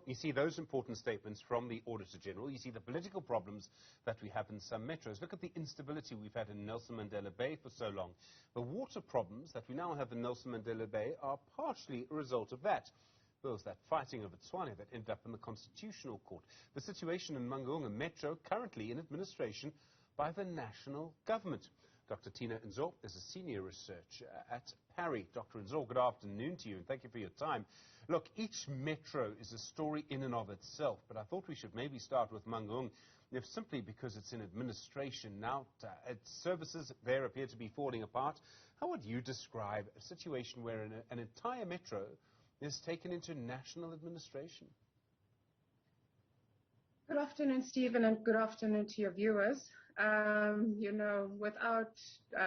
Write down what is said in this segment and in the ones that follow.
You see those important statements from the Auditor General. You see the political problems that we have in some metros. Look at the instability we've had in Nelson Mandela Bay for so long. The water problems that we now have in Nelson Mandela Bay are partially a result of that. There was that fighting over Tshwane that ended up in the Constitutional Court. The situation in Mangaung Metro currently in administration by the national government. Dr Thina Nzo is a senior researcher at Parry. Dr Nzo, good afternoon to you, and thank you for your time. Look, each metro is a story in and of itself, but I thought we should maybe start with Mangaung, if simply because it's in administration now. Its services there appear to be falling apart. How would you describe a situation where an entire metro is taken into national administration? Good afternoon, Stephen, and good afternoon to your viewers. Without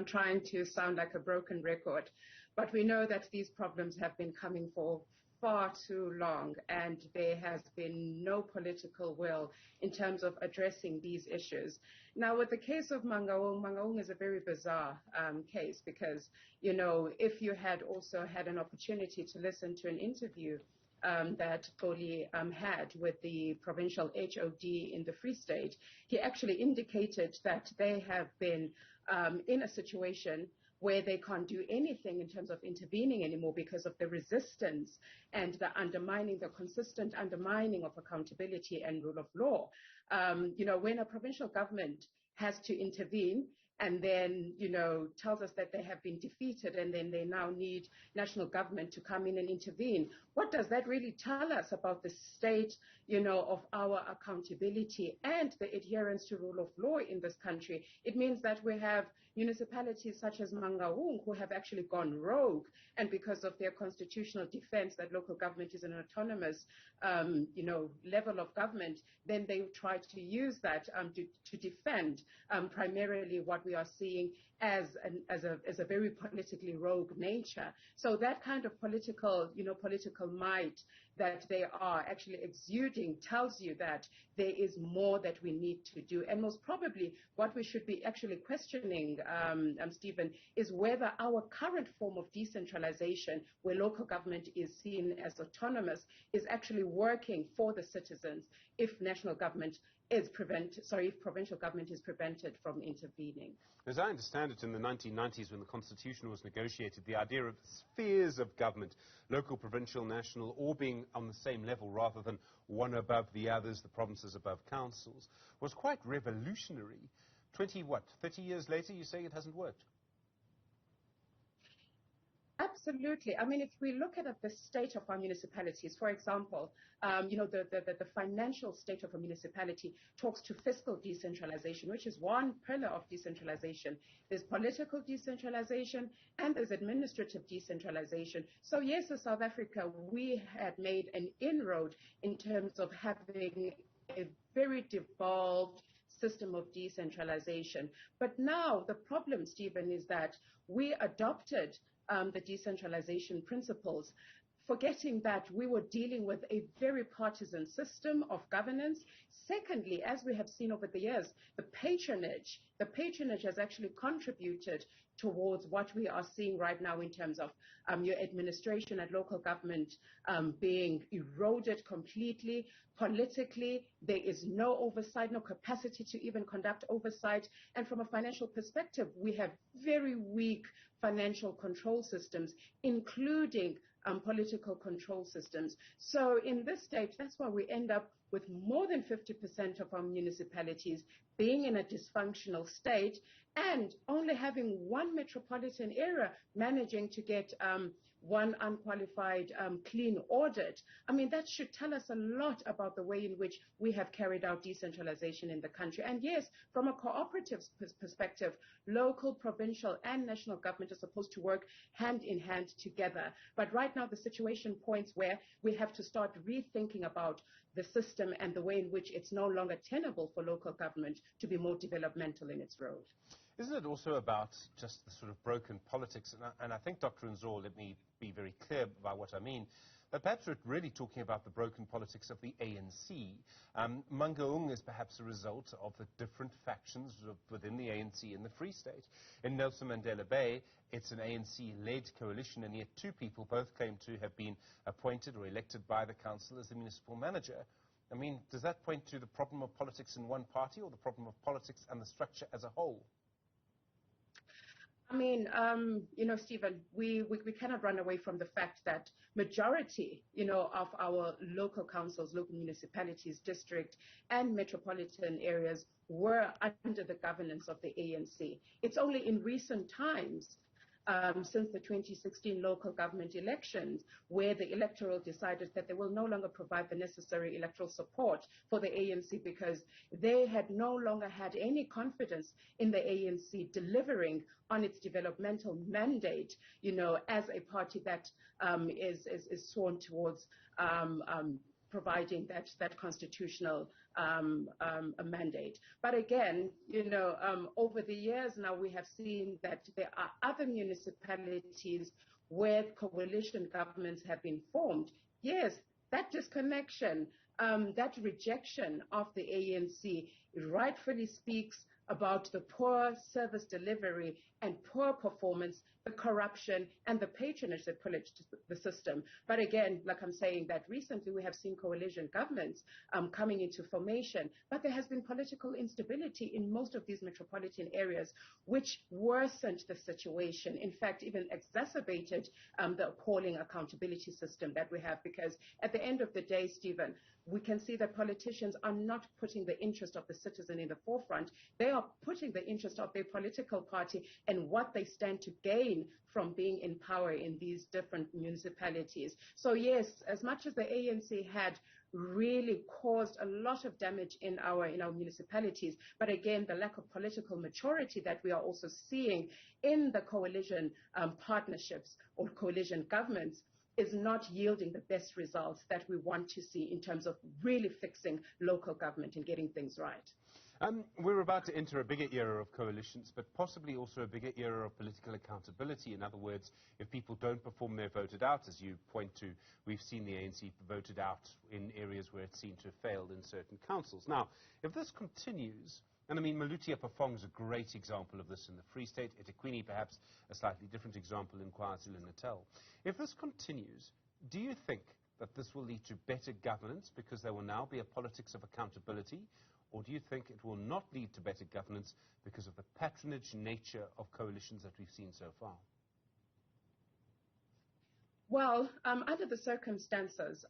trying to sound like a broken record, but we know that these problems have been coming for far too long, and there has been no political will in terms of addressing these issues. Now, with the case of Mangaung is a very bizarre case because, if you had also had an opportunity to listen to an interview that Koli had with the provincial HOD in the Free State, he actually indicated that they have been in a situation where they can't do anything in terms of intervening anymore because of the resistance and the consistent undermining of accountability and rule of law. When a provincial government has to intervene and then, tells us that they have been defeated and then they now need national government to come in and intervene, what does that really tell us about the state, of our accountability and the adherence to rule of law in this country? It means that we have municipalities such as Mangaung who have actually gone rogue, and because of their constitutional defense that local government is an autonomous, level of government, then they try to use that to defend primarily what we are seeing as a very politically rogue nature. So that kind of political might that they are actually exuding tells you that there is more that we need to do. And most probably what we should be actually questioning, Stephen, is whether our current form of decentralization, where local government is seen as autonomous, is actually working for the citizens if national government if provincial government is prevented from intervening. As I understand it, in the 1990s, when the Constitution was negotiated, the idea of spheres of government, local, provincial, national, all being on the same level rather than one above the others, the provinces above councils, was quite revolutionary. 30 years later, you say it hasn't worked? Absolutely. I mean, if we look at the state of our municipalities, for example, the financial state of a municipality talks to fiscal decentralization, which is one pillar of decentralization. There's political decentralization and there's administrative decentralization. So yes, in South Africa, we had made an inroad in terms of having a very devolved system of decentralization. But now the problem, Stephen, is that we adopted the decentralization principles, forgetting that we were dealing with a very partisan system of governance. Secondly, as we have seen over the years, the patronage has actually contributed towards what we are seeing right now in terms of your administration and local government being eroded completely. Politically, there is no oversight, no capacity to even conduct oversight. And from a financial perspective, we have very weak financial control systems, including political control systems. So in this state, that's why we end up with more than 50% of our municipalities being in a dysfunctional state and only having one metropolitan area managing to get one unqualified clean audit. I mean, that should tell us a lot about the way in which we have carried out decentralization in the country. And yes, from a cooperative perspective, local, provincial, and national government are supposed to work hand in hand together. But right now, the situation points where we have to start rethinking about the system and the way in which it's no longer tenable for local government to be more developmental in its role. Isn't it also about just the sort of broken politics? And I think, Dr. Nzo, let me be very clear about what I mean, But perhaps we're really talking about the broken politics of the ANC. Mangaung is perhaps a result of the different factions within the ANC in the Free State. In Nelson Mandela Bay, it's an ANC-led coalition, and yet two people both claim to have been appointed or elected by the council as the municipal manager. I mean, does that point to the problem of politics in one party or the problem of politics and the structure as a whole? I mean, Stephen, we cannot run away from the fact that majority, of our local councils, local municipalities, district, and metropolitan areas were under the governance of the ANC. It's only in recent times, since the 2016 local government elections, where the electoral decided that they will no longer provide the necessary electoral support for the ANC because they had no longer had any confidence in the ANC delivering on its developmental mandate, as a party that is sworn towards providing that constitutional mandate. But again, over the years now we have seen that there are other municipalities where coalition governments have been formed. Yes, that disconnection, that rejection of the ANC rightfully speaks about the poor service delivery and poor performance, the corruption, and the patronage that pillaged the system. But again, like I'm saying, that recently we have seen coalition governments coming into formation, but there has been political instability in most of these metropolitan areas, which worsened the situation, in fact, even exacerbated the appalling accountability system that we have, because at the end of the day, Stephen, we can see that politicians are not putting the interest of the citizen in the forefront. They are putting the interest of their political party and what they stand to gain from being in power in these different municipalities. So yes, as much as the ANC had really caused a lot of damage in our municipalities, but again, the lack of political maturity that we are also seeing in the coalition partnerships or coalition governments is not yielding the best results that we want to see in terms of really fixing local government and getting things right. We're about to enter a bigger era of coalitions, but possibly also a bigger era of political accountability. In other words, if people don't perform, they're voted out, as you point to. We've seen the ANC voted out in areas where it seemed to have failed in certain councils. Now, if this continues, and I mean, Malutia Pafong is a great example of this in the Free State, eThekwini perhaps a slightly different example in KwaZulu-Natal. If this continues, do you think that this will lead to better governance because there will now be a politics of accountability, or do you think it will not lead to better governance because of the patronage nature of coalitions that we've seen so far? Well, under the circumstances,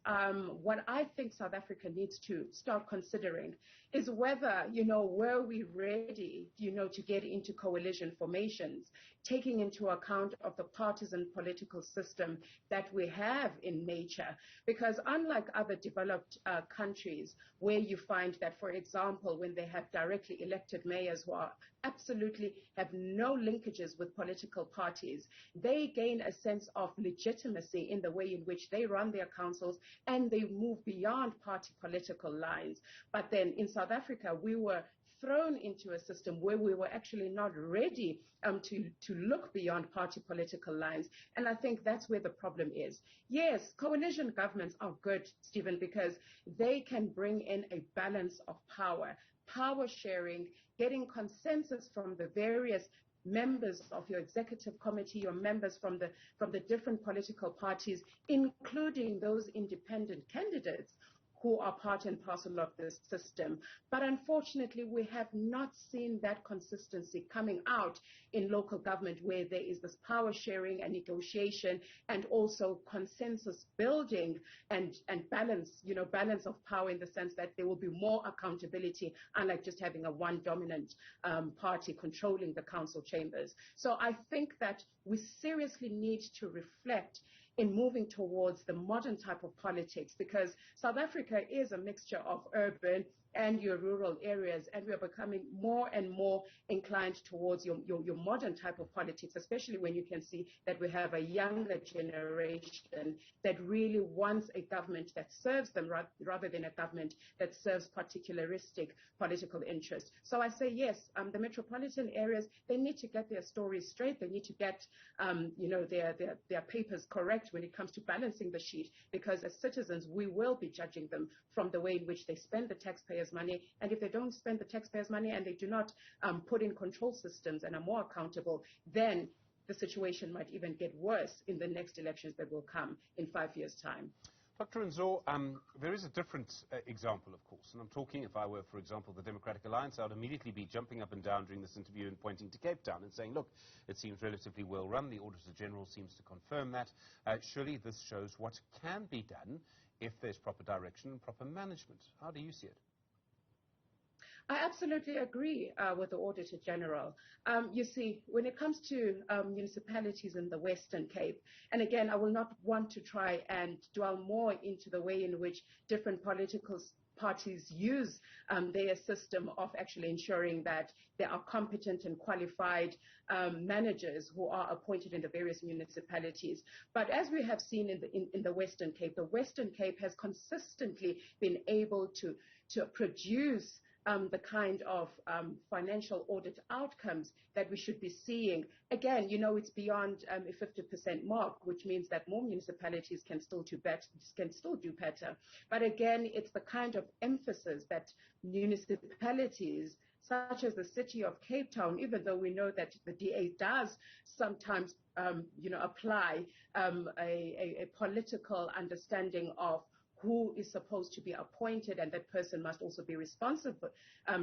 what I think South Africa needs to start considering is whether, were we ready, to get into coalition formations, taking into account of the partisan political system that we have in nature. Because unlike other developed countries where you find that, for example, when they have directly elected mayors who are absolutely have no linkages with political parties, they gain a sense of legitimacy in the way in which they run their councils and they move beyond party political lines. But then in South Africa, we were thrown into a system where we were actually not ready to look beyond party political lines. And I think that's where the problem is. Yes, coalition governments are good, Stephen, because they can bring in a balance of power sharing, getting consensus from the various members of your executive committee, your members from the different political parties, including those independent candidates who are part and parcel of this system. But unfortunately, we have not seen that consistency coming out in local government, where there is this power sharing and negotiation and also consensus building and balance, balance of power, in the sense that there will be more accountability, unlike just having a one dominant party controlling the council chambers. So I think that we seriously need to reflect in moving towards the modern type of politics, because South Africa is a mixture of urban and your rural areas, and we are becoming more and more inclined towards your modern type of politics, especially when you can see that we have a younger generation that really wants a government that serves them rather than a government that serves particularistic political interests. So I say yes, the metropolitan areas, they need to get their stories straight. They need to get their papers correct correct when it comes to balancing the sheet, because as citizens, we will be judging them from the way in which they spend the taxpayers' money. And if they don't spend the taxpayers' money and they do not put in control systems and are more accountable, then the situation might even get worse in the next elections that will come in 5 years' time. Dr. Nzo, there is a different example, of course, and I'm talking, if I were, for example, the Democratic Alliance, I would immediately be jumping up and down during this interview and pointing to Cape Town and saying, look, it seems relatively well run, the Auditor General seems to confirm that. Surely this shows what can be done if there's proper direction and proper management. How do you see it? I absolutely agree with the Auditor General. You see, when it comes to municipalities in the Western Cape, and again, I will not want to try and dwell more into the way in which different political parties use their system of actually ensuring that there are competent and qualified managers who are appointed in the various municipalities. But as we have seen in the Western Cape has consistently been able to produce the kind of financial audit outcomes that we should be seeing. Again, you know, it's beyond a 50% mark, which means that more municipalities can still do better. But again, it's the kind of emphasis that municipalities, such as the city of Cape Town, even though we know that the DA does sometimes, apply a political understanding of who is supposed to be appointed, and that person must also be responsible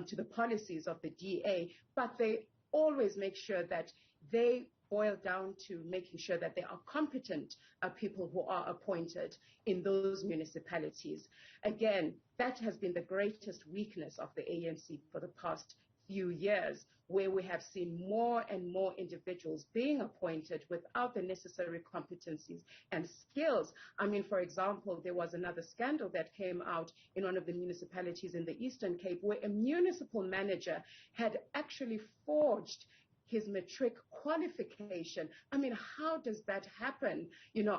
to the policies of the DA. But they always make sure that they boil down to making sure that there are competent people who are appointed in those municipalities. Again, that has been the greatest weakness of the ANC for the past few years, where we have seen more and more individuals being appointed without the necessary competencies and skills. I mean, for example, there was another scandal that came out in one of the municipalities in the Eastern Cape where a municipal manager had actually forged his matric qualification. I mean, how does that happen,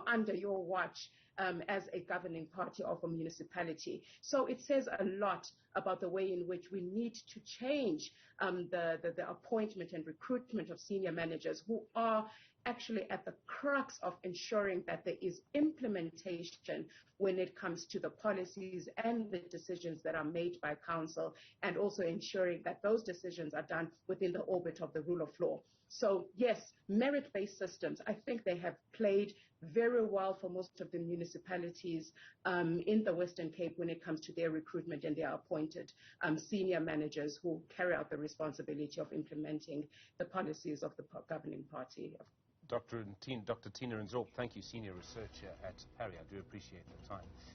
under your watch as a governing party of a municipality? So it says a lot about the way in which we need to change the appointment and recruitment of senior managers who are actually at the crux of ensuring that there is implementation when it comes to the policies and the decisions that are made by council, and also ensuring that those decisions are done within the orbit of the rule of law. So yes, merit-based systems, I think they have played very well for most of the municipalities in the Western Cape when it comes to their recruitment and their appointed senior managers who carry out the responsibility of implementing the policies of the governing party. Dr. Thina Nzo, thank you, Senior Researcher at PARI. I do appreciate the time.